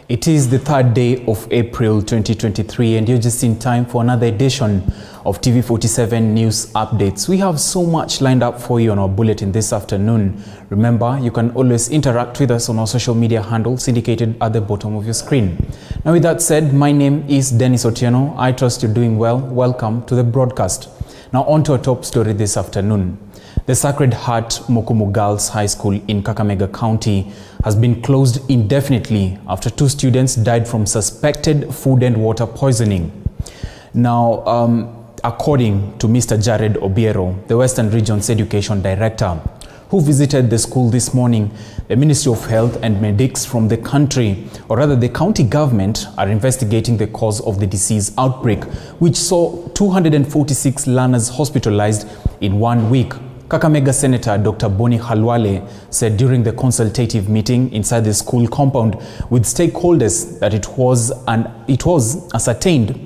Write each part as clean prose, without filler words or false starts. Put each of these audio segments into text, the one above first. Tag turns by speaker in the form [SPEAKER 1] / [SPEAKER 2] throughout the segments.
[SPEAKER 1] It is the third day of April 2023 and you're just in time for another edition of TV47 News Updates. We have so much lined up for you on our bulletin this afternoon. Remember, you can always interact with us on our social media handles indicated at the bottom of your screen. Now with that said, my name is Dennis Otieno. I trust you're doing well. Welcome to the broadcast. Now on to our top story this afternoon. The Sacred Heart Mokumu Girls High School in Kakamega County has been closed indefinitely after 2 students died from suspected food and water poisoning. Now, according to Mr. Jared Obiero, the Western Region's Education Director, who visited the school this morning, the Ministry of Health and medics from the country, or rather the county government, are investigating the cause of the disease outbreak, which saw 246 learners hospitalized in 1 week. Kakamega Senator Dr. Boni Khalwale said during the consultative meeting inside the school compound with stakeholders that it was ascertained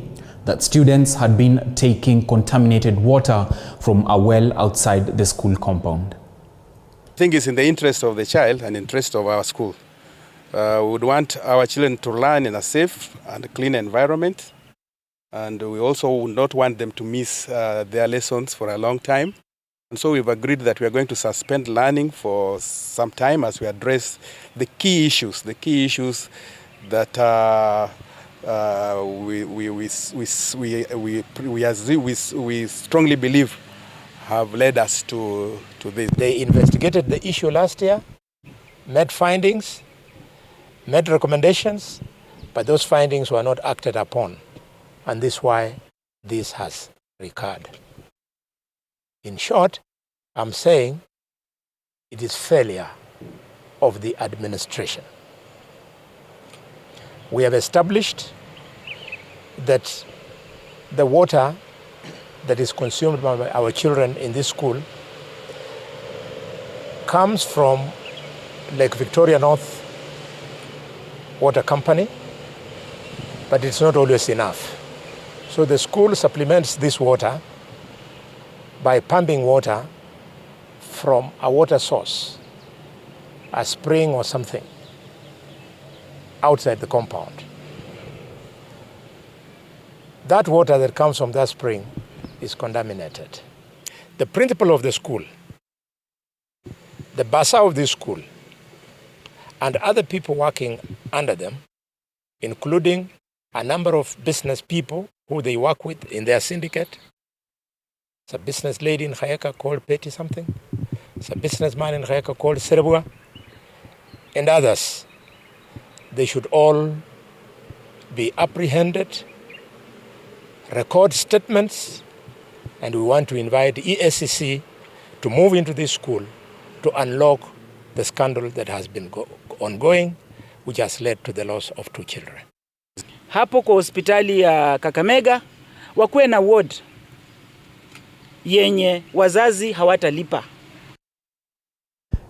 [SPEAKER 1] that students had been taking contaminated water from a well outside the school compound.
[SPEAKER 2] I think it's in the interest of the child and interest of our school. We would want our children to learn in a safe and clean environment, and we also would not want them to miss their lessons for a long time. And so we've agreed that we are going to suspend learning for some time as we address the key issues that we strongly believe have led us to this.
[SPEAKER 3] They investigated the issue last year, made findings, made recommendations, but those findings were not acted upon. And this is why this has recurred. In short, I'm saying it is failure of the administration. We have established that the water that is consumed by our children in this school comes from Lake Victoria North Water Company, but it's not always enough. So the school supplements this water by pumping water from a water source, a spring or something, outside the compound. That water that comes from that spring is contaminated. The principal of the school, the bursar of this school, and other people working under them, including a number of business people who they work with in their syndicate. It's a business lady in Khayaka called Petty something. It's a businessman in Khayaka called Serebua. And others. They should all be apprehended, record statements, and we want to invite ESCC to move into this school to unlock the scandal that has been ongoing, which has led to the loss of 2 children.
[SPEAKER 4] Hapo kwa hospitali ya Kakamega wakuwe na ward yenye wazazi hawatalipa.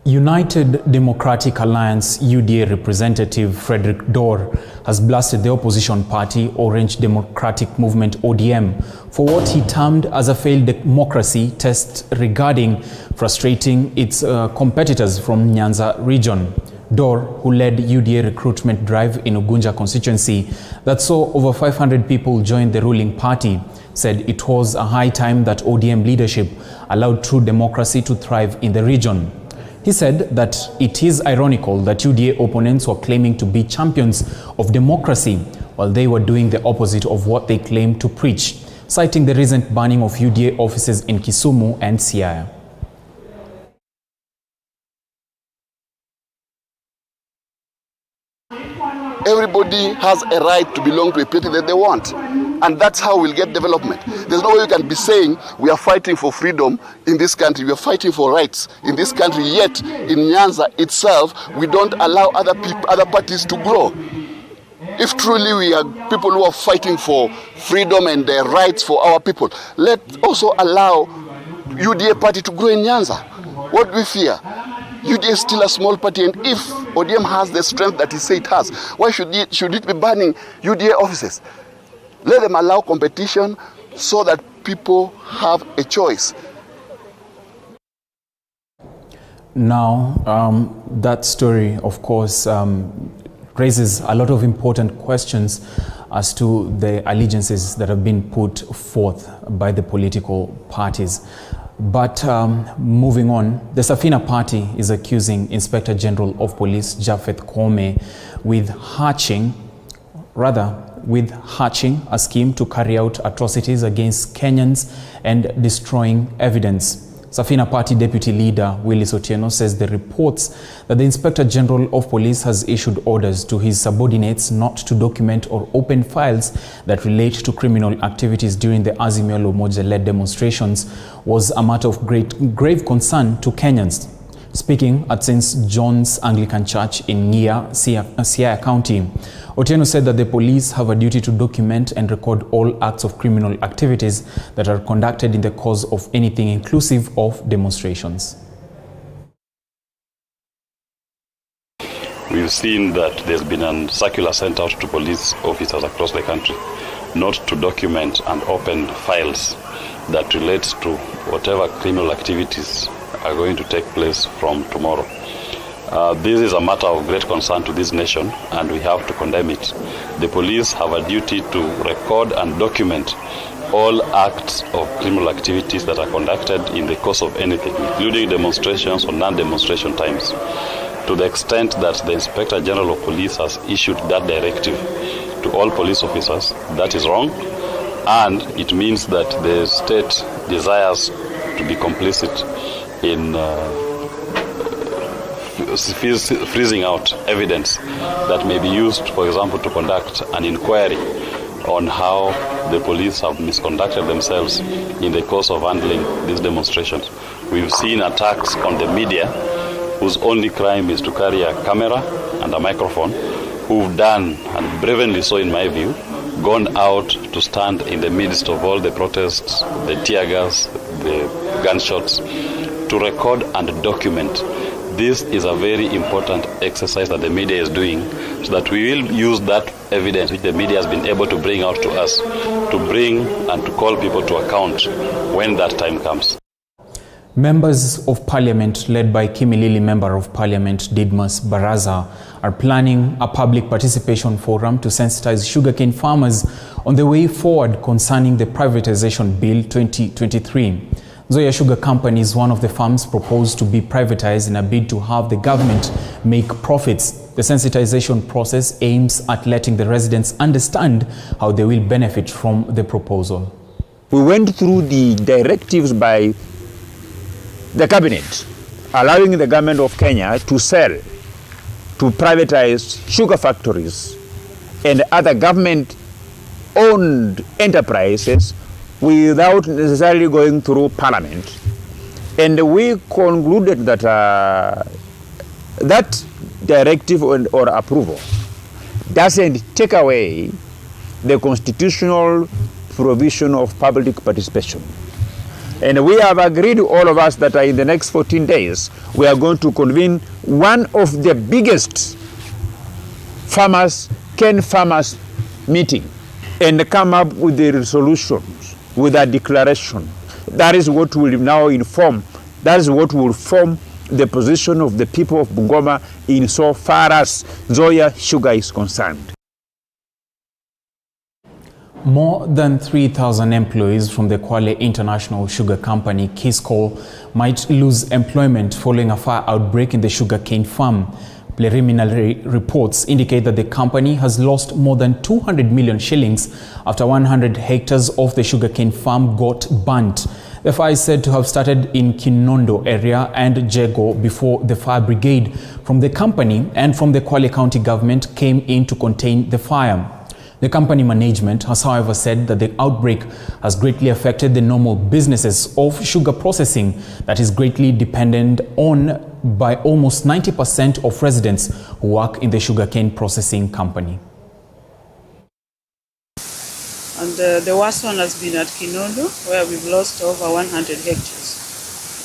[SPEAKER 1] United Democratic Alliance UDA representative Frederick Dorr has blasted the opposition party Orange Democratic Movement ODM for what he termed as a failed democracy test regarding frustrating its competitors from Nyanza region. Dorr, who led UDA recruitment drive in Ugunja constituency that saw over 500 people join the ruling party, said it was a high time that ODM leadership allowed true democracy to thrive in the region. He said that it is ironical that UDA opponents were claiming to be champions of democracy while they were doing the opposite of what they claimed to preach, citing the recent banning of UDA offices in Kisumu and Siaya.
[SPEAKER 5] Everybody has a right to belong to a party that they want. And that's how we'll get development. There's no way you can be saying we are fighting for freedom in this country, we are fighting for rights in this country, yet in Nyanza itself, we don't allow other parties to grow. If truly we are people who are fighting for freedom and their rights for our people, let's also allow UDA party to grow in Nyanza. What do we fear? UDA is still a small party, and if ODM has the strength that he says it has, why should it be banning UDA offices? Let them allow competition so that people have a choice.
[SPEAKER 1] Now, that story, of course, raises a lot of important questions as to the allegiances that have been put forth by the political parties. But moving on, the Safina party is accusing Inspector General of Police Japhet Koome with hatching a scheme to carry out atrocities against Kenyans and destroying evidence. Safina Party Deputy Leader Willis Otieno says the reports that the Inspector General of Police has issued orders to his subordinates not to document or open files that relate to criminal activities during the Azimio la Umoja-led demonstrations was a matter of grave concern to Kenyans. Speaking at St. John's Anglican Church in Ngia, Siaya County, Otieno said that the police have a duty to document and record all acts of criminal activities that are conducted in the cause of anything inclusive of demonstrations.
[SPEAKER 6] We've seen that there's been a circular sent out to police officers across the country not to document and open files that relate to whatever criminal activities are going to take place from tomorrow. This is a matter of great concern to this nation, and we have to condemn it. The police have a duty to record and document all acts of criminal activities that are conducted in the course of anything, including demonstrations or non-demonstration times. To the extent that the Inspector General of Police has issued that directive to all police officers, that is wrong, and it means that the state desires to be complicit in freezing out evidence that may be used, for example, to conduct an inquiry on how the police have misconducted themselves in the course of handling these demonstrations. We've seen attacks on the media whose only crime is to carry a camera and a microphone, who've done, and bravely so in my view, gone out to stand in the midst of all the protests, the tear gas, the gunshots, to record and document. This is a very important exercise that the media is doing, so that we will use that evidence which the media has been able to bring out to us, to bring and to call people to account when that time comes.
[SPEAKER 1] Members of Parliament, led by Kimilili Member of Parliament Didmas Baraza, are planning a public participation forum to sensitize sugarcane farmers on the way forward concerning the Privatization Bill 2023. Nzoia Sugar Company is one of the farms proposed to be privatized in a bid to have the government make profits. The sensitization process aims at letting the residents understand how they will benefit from the proposal.
[SPEAKER 7] We went through the directives by the cabinet, allowing the government of Kenya to sell, to privatize sugar factories and other government-owned enterprises without necessarily going through parliament. And we concluded that that directive or approval doesn't take away the constitutional provision of public participation. And we have agreed, all of us, that in the next 14 days, we are going to convene one of the biggest cane farmers meeting and come up with the resolutions, with a declaration. That is what will now inform, that is what will form the position of the people of Bungoma in so far as Nzoia Sugar is concerned.
[SPEAKER 1] More than 3,000 employees from the Kwale International Sugar Company, KISCO, might lose employment following a fire outbreak in the sugarcane farm. Preliminary reports indicate that the company has lost more than 200 million shillings after 100 hectares of the sugarcane farm got burnt. The fire is said to have started in Kinondo area and Jego before the fire brigade from the company and from the Kwale County government came in to contain the fire. The company management has, however, said that the outbreak has greatly affected the normal businesses of sugar processing that is greatly dependent on by almost 90% of residents who work in the sugarcane processing company.
[SPEAKER 8] And the worst one has been at Kinondo, where we've lost over 100 hectares.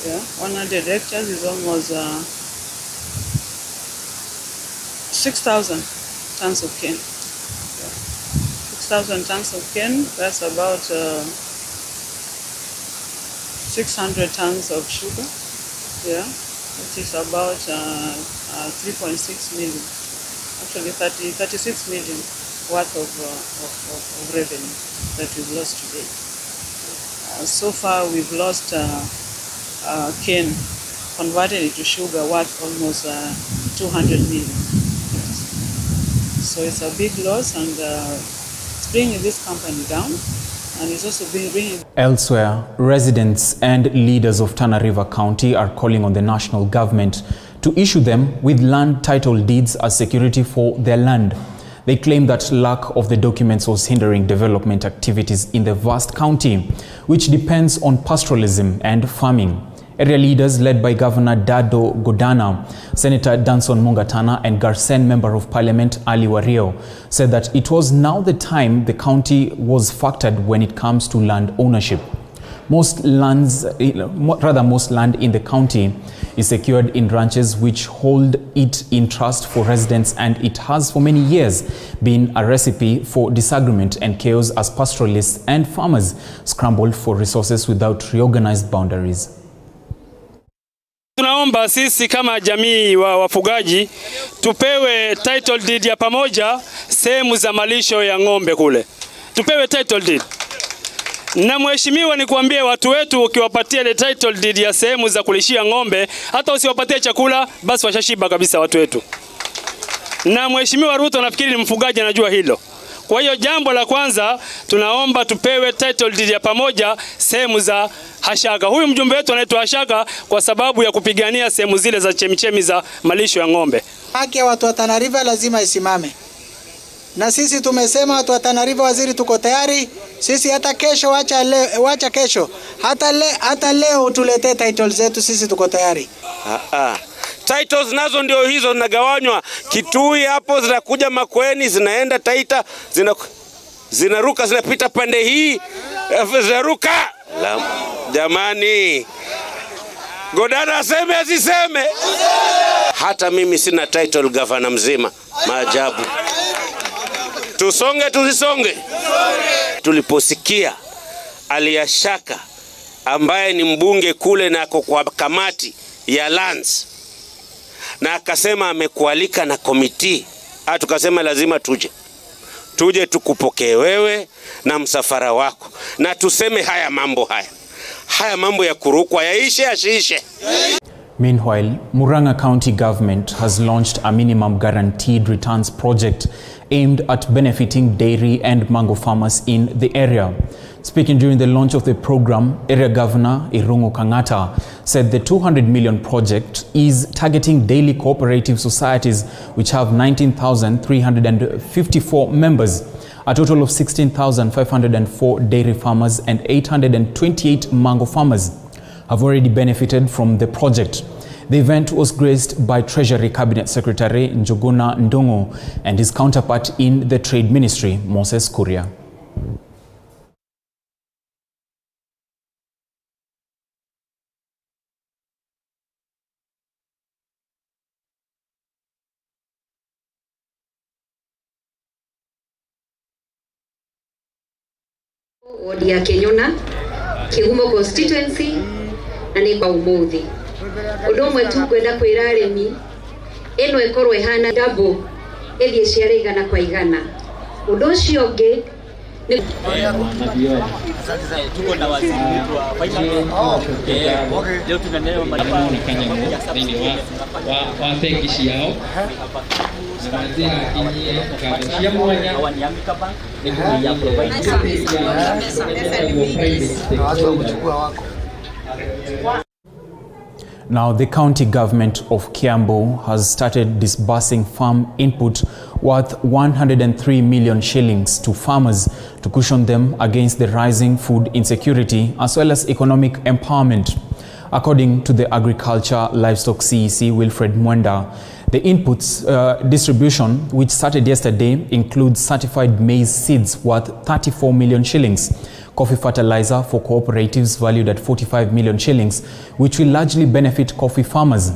[SPEAKER 8] Yeah, 100 hectares is almost 6,000 tons of cane. 6,000 tons of cane, that's about 600 tons of sugar, yeah, which is about 3.6 million. actually 36 million worth of revenue that we've lost today. So far we've lost cane converted into sugar worth almost 200 million. So it's a big loss, and it's bringing this company down, and it's also bringing...
[SPEAKER 1] Elsewhere, residents and leaders of Tana River County are calling on the national government to issue them with land title deeds as security for their land. They claim that lack of the documents was hindering development activities in the vast county, which depends on pastoralism and farming. Area leaders led by Governor Dado Godana, Senator Danson Mungatana and Garsen Member of Parliament Ali Wario said that it was now the time the county was factored when it comes to land ownership. Most land in the county is secured in ranches which hold it in trust for residents, and it has for many years been a recipe for disagreement and chaos as pastoralists and farmers scrambled for resources without reorganized boundaries.
[SPEAKER 9] Tunaomba sisi kama jamii wa wafugaji tupewe title deed ya pamoja sehemu za malisho ya ng'ombe kule. Tupewe title deed. Na mheshimiwa, nikuambie watu wetu, ukiwapatia ile title deed ya sehemu za kulishia ng'ombe, hata usiwapatie chakula basi washashiba kabisa watu wetu. Na mheshimiwa Ruto nafikiri ni mfugaji, anajua hilo. Kwa hiyo jambo la kwanza tunaomba tupewe title deed ya pamoja sehemu za Hashaga. Huyu mjumbe wetu anaitwa Hashaga kwa sababu ya kupigania sehemu zile za chemichemi za malisho ya ng'ombe.
[SPEAKER 10] Haki ya watu wa Tana River lazima isimame. Na sisi tumesema watu wa Tana River, waziri, tuko tayari. Sisi hata kesho, wacha kesho. Hata leo tuletee title zetu, sisi tuko tayari.
[SPEAKER 11] Titles nazo ndio hizo zinagawanywa. Kitui hapo zinakuja Makueni, zinaenda Taita, zinaruka, zinapita pande hii, zinaruka. Jamani, Godana aseme asiseme? Hata mimi sina title governor mzima. Maajabu. Tusonge tusisonge. Tuliposikia Aliyashaka ambaye ni mbunge kule na kwa kamati ya lands, na akasema amekualika na komiti, tukasema lazima tuje tukupokee wewe na msafara wako, na tuseme haya mambo ya kurukwa yaishe ashiishe.
[SPEAKER 1] Meanwhile, Murang'a County Government has launched a minimum guaranteed returns project aimed at benefiting dairy and mango farmers in the area. Speaking during the launch of the program, Area Governor Irungu Kangata said the 200 million project is targeting daily cooperative societies which have 19,354 members. A total of 16,504 dairy farmers and 828 mango farmers have already benefited from the project. The event was graced by Treasury Cabinet Secretary Njuguna Ndungu and his counterpart in the Trade Ministry, Moses Kuria.
[SPEAKER 12] Wodi ya Kenyona, Kigumo constituency, na ni kwa umuthi. Undu umwe tu kwenda kwira arimi eno ekorwo ihana double ethie ciare igana kwa igana. Undu ucio ungi ni tuko na waziri leo tunaneo madini Kenya wa tengishi yao
[SPEAKER 1] Now, the county government of Kiambu has started disbursing farm input worth 103 million shillings to farmers to cushion them against the rising food insecurity as well as economic empowerment. According to the Agriculture Livestock CEC, Wilfred Mwenda, the inputs distribution, which started yesterday, includes certified maize seeds worth 34 million shillings, coffee fertilizer for cooperatives valued at 45 million shillings, which will largely benefit coffee farmers.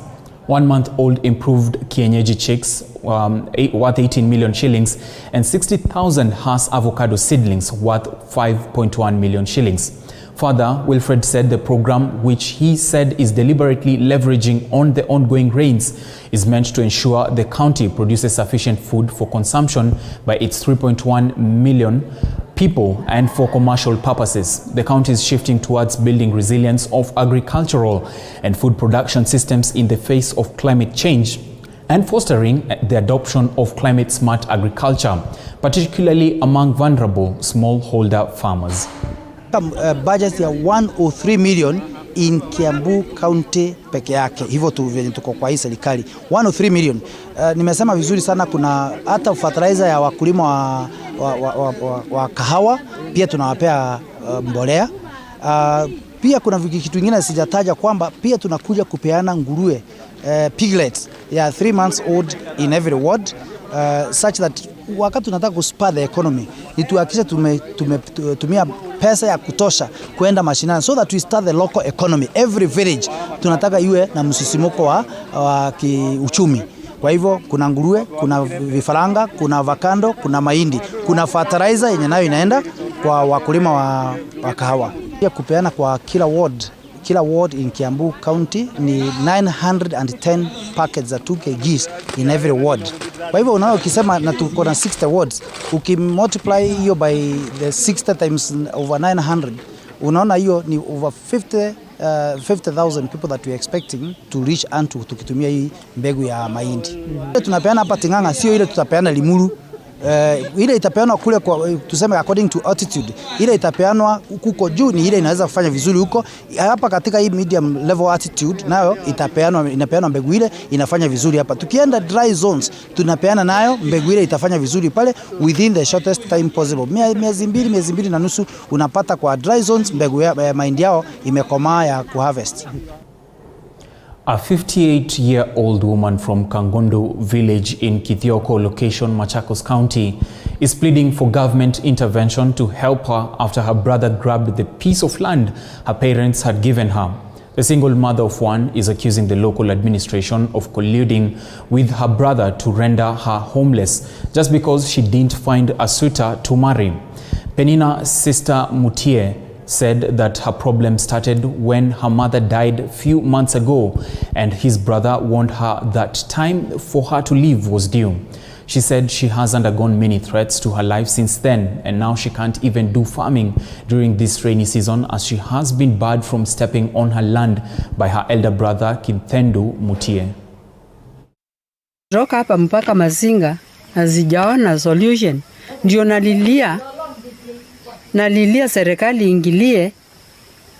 [SPEAKER 1] 1-month-old improved kienyeji chicks worth 18 million shillings and 60,000 Hass avocado seedlings worth 5.1 million shillings. Further, Wilfred said the program, which he said is deliberately leveraging on the ongoing rains, is meant to ensure the county produces sufficient food for consumption by its 3.1 million people and for commercial purposes. The county is shifting towards building resilience of agricultural and food production systems in the face of climate change and fostering the adoption of climate-smart agriculture, particularly among vulnerable smallholder farmers.
[SPEAKER 13] Budget ya 103 million in Kiambu County peke yake, hivyo tu vyenye tuko kwa hii serikali 103 million. Nimesema vizuri sana, kuna hata fertilizer ya wakulima wa kahawa pia tunawapea mbolea. Pia kuna kitu kingine sijataja kwamba pia tunakuja kupeana nguruwe piglets ya 3 months old in every ward, such that wakati tunataka kuspur the economy ni tuhakikishe tumetumia pesa ya kutosha kwenda mashinani, so that we start the local economy. Every village tunataka iwe na msisimuko wa kiuchumi. Kwa hivyo kuna nguruwe, kuna vifaranga, kuna avocado, kuna mahindi, kuna fertilizer yenye nayo inaenda kwa wakulima wa kahawa. Pia kupeana kwa kila ward in Kiambu County ni 910 packets za 2 kgs in every ward. Kwa hivyo ukisema na tuko na 60 wards, ukimultiply hiyo by the 60 times over 900, unaona hiyo ni over 50,000 people that we are expecting to reach unto tukitumia hii mbegu ya mahindi. Tunapeana hapa Ting'ang'a, sio ile tutapeana Limuru. Ile itapeanwa kule kwa tuseme according to altitude. Ile itapeanwa huko juu ni ile inaweza kufanya vizuri huko. Hapa katika hii medium level altitude nayo inapeanwa mbegu ile inafanya vizuri hapa. Tukienda dry zones tunapeana nayo mbegu ile itafanya vizuri pale within the shortest time possible. Miezi mbili na nusu unapata kwa dry zones mbegu ya mahindi yao imekomaa ya kuharvest.
[SPEAKER 1] A 58-year-old woman from Kangondo village in Kithioko location, Machakos County, is pleading for government intervention to help her after her brother grabbed the piece of land her parents had given her. The single mother of one is accusing the local administration of colluding with her brother to render her homeless just because she didn't find a suitor to marry. Penina's sister Mutie said that her problem started when her mother died a few months ago and his brother warned her that time for her to leave was due. She said she has undergone many threats to her life since then, and now she can't even do farming during this rainy season as she has been barred from stepping on her land by her elder brother Kithendu Mutie.
[SPEAKER 14] Roka hapa mpaka Mazinga hazijaona solution, ndio nalilia serikali ingilie,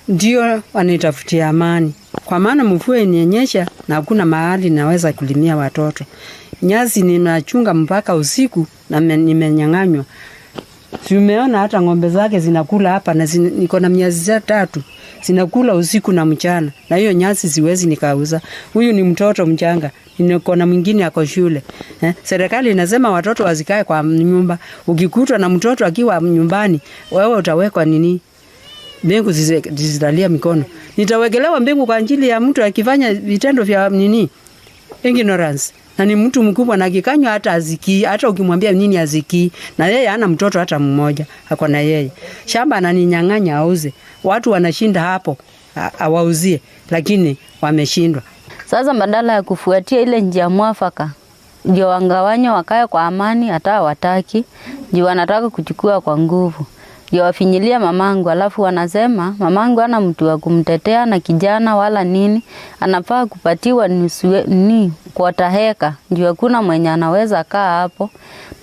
[SPEAKER 14] ndio wanitafutia amani. Kwa maana mvua inyesha na hakuna mahali naweza kulimia watoto. Nyasi ninachunga mpaka usiku na nimenyang'anywa. Tumeona hata ng'ombe zake zinakula hapa na niko na miezi 3 zinakula usiku na mchana. Na hiyo nyasi siwezi nikauza. Huyu ni mtoto mchanga. Niko na mwingine ako shule. Serikali inasema watoto wazikae kwa nyumba. Ukikutwa na mtoto akiwa nyumbani, wewe utawekwa nini? Mbingu zitalia mikono. Nitawekelewa mbingu kwa ajili ya mtu akifanya vitendo vya nini? Ignorance. Na ni mtu mkubwa na kikanywa hata aziki, hata ukimwambia nini aziki. Na yeye hana mtoto hata mmoja, hako na yeye. Shamba ananinyang'anya auze. Watu wanashinda hapo, awauzie, lakini wameshindwa.
[SPEAKER 15] Sasa badala ya kufuatia ile njia mwafaka, ndio wangawanya wakae kwa amani, hata hawataki, ndio wanataka kuchukua kwa nguvu. Ndio wafinyilia mamangu, alafu wanasema mamangu hana mtu wa kumtetea na kijana wala nini, anafaa kupatiwa ni kwa taheka, ndio hakuna mwenye anaweza kaa hapo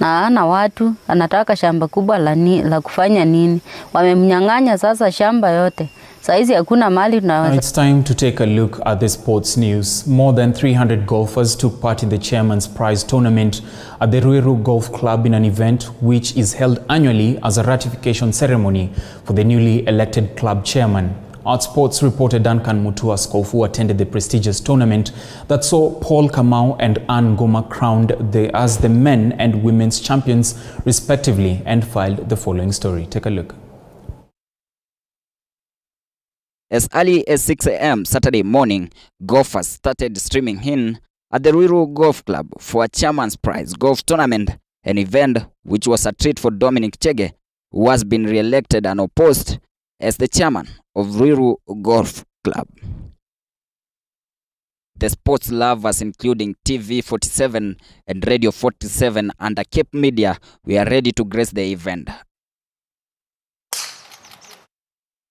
[SPEAKER 15] na hana watu, anataka shamba kubwa la kufanya nini. Wamemnyang'anya sasa shamba yote. Saizi hakuna mali tunaweza.
[SPEAKER 1] It's time to take a look at the sports news. More than 300 golfers took part in the Chairman's Prize tournament at the Ruiru Golf Club in an event which is held annually as a ratification ceremony for the newly elected club chairman. Art Sports reporter Duncan Mutua Skofu attended the prestigious tournament that saw Paul Kamau and Ann Goma crowned as the men and women's champions respectively, and filed the following story. Take a look.
[SPEAKER 16] As early as 6 a.m. Saturday morning, golfers started streaming in at the Ruiru Golf Club for a Chairman's Prize golf tournament, an event which was a treat for Dominic Chege, who has been re-elected and opposed as the chairman of Ruiru Golf Club. The sports lovers, including TV47 and Radio 47 under Cape Media, we are ready to grace the event.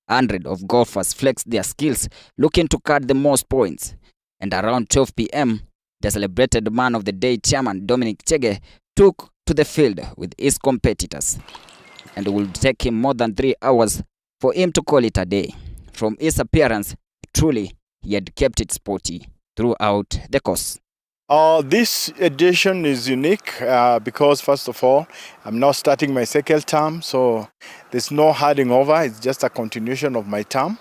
[SPEAKER 16] 100 of golfers flexed their skills, looking to cut the most points. And around 12 p.m., the celebrated man of the day chairman Dominic Chege took to the field with his competitors. And it will take him more than 3 hours for him to call it a day. From his appearance, truly, he had kept it sporty throughout the course.
[SPEAKER 17] This edition is unique because, first of all, I'm now starting my second term, so there's no handing over. It's just a continuation of my term.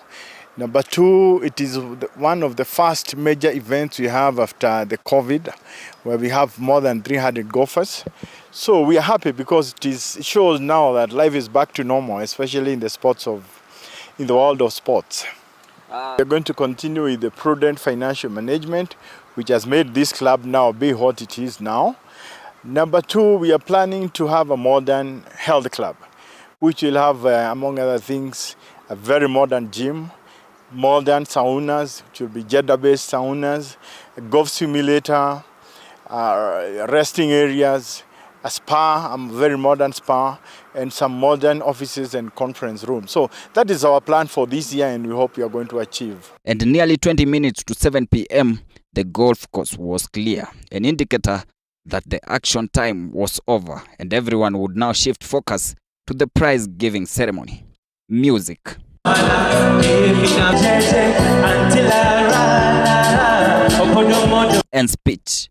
[SPEAKER 17] Number two, it is one of the first major events we have after the COVID, where we have more than 300 golfers. So we are happy because it shows now that life is back to normal, especially in the world of sports. We're going to continue with the prudent financial management, which has made this club now be what it is now. Number two, we are planning to have a modern health club, which will have, among other things, a very modern gym, modern saunas, which will be Jeddah-based saunas, a golf simulator, resting areas, a spa, a very modern spa, and some modern offices and conference rooms. So that is our plan for this year, and we hope we are going to achieve.
[SPEAKER 16] And nearly 20 minutes to 7 p.m., the golf course was clear, an indicator that the action time was over, and everyone would now shift focus to the prize-giving ceremony. Music and speech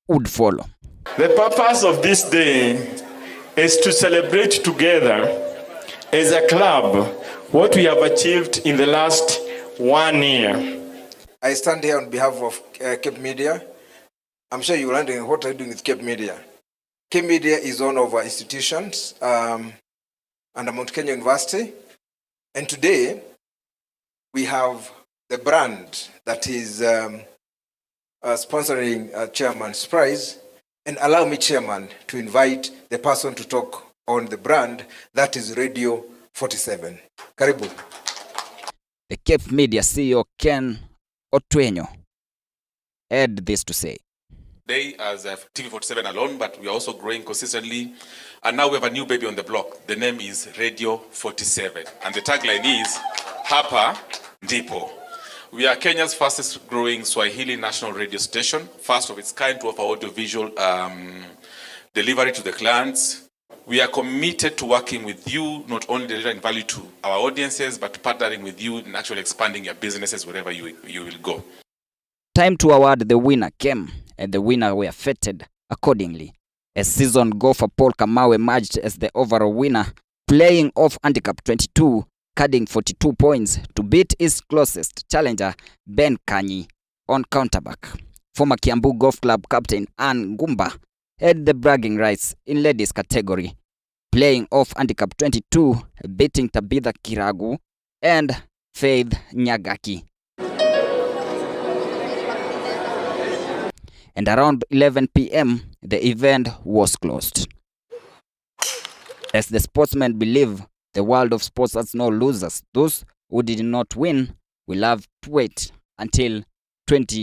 [SPEAKER 16] would follow.
[SPEAKER 18] The purpose of this day is to celebrate together as a club what we have achieved in the last 1 year.
[SPEAKER 19] I stand here on behalf of Cape Media. I'm sure you're wondering what are you doing with Cape Media. Cape Media is one of our institutions under Mount Kenya University. And today we have the brand that is sponsoring Chairman's Prize. And allow me, Chairman, to invite the person to talk on the brand, that is Radio 47. Karibu.
[SPEAKER 16] The Cape Media CEO, Ken Otwenyo, had this to say.
[SPEAKER 20] Today as TV47 alone, but we are also growing consistently. And now we have a new baby on the block. The name is Radio 47. And the tagline is, Hapa Ndipo. We are Kenya's fastest growing Swahili national radio station, first of its kind to offer audiovisual delivery to the clients. We are committed to working with you, not only delivering value to our audiences, but partnering with you in actually expanding your businesses wherever you will go.
[SPEAKER 16] Time to award the winner came, and the winner were feted accordingly. As seasoned golfer Paul Kamau emerged as the overall winner, playing off handicap 22, carding 42 points to beat his closest challenger, Ben Kanyi, on counterback. Former Kiambu Golf Club captain Ann Gumba had the bragging rights in ladies category, playing off handicap 22, beating Tabitha Kiragu and Faith Nyagaki. And around 11 p.m., the event was closed. As the sportsmen believe, the world of sports has no losers. Those who did not win will have to wait until 20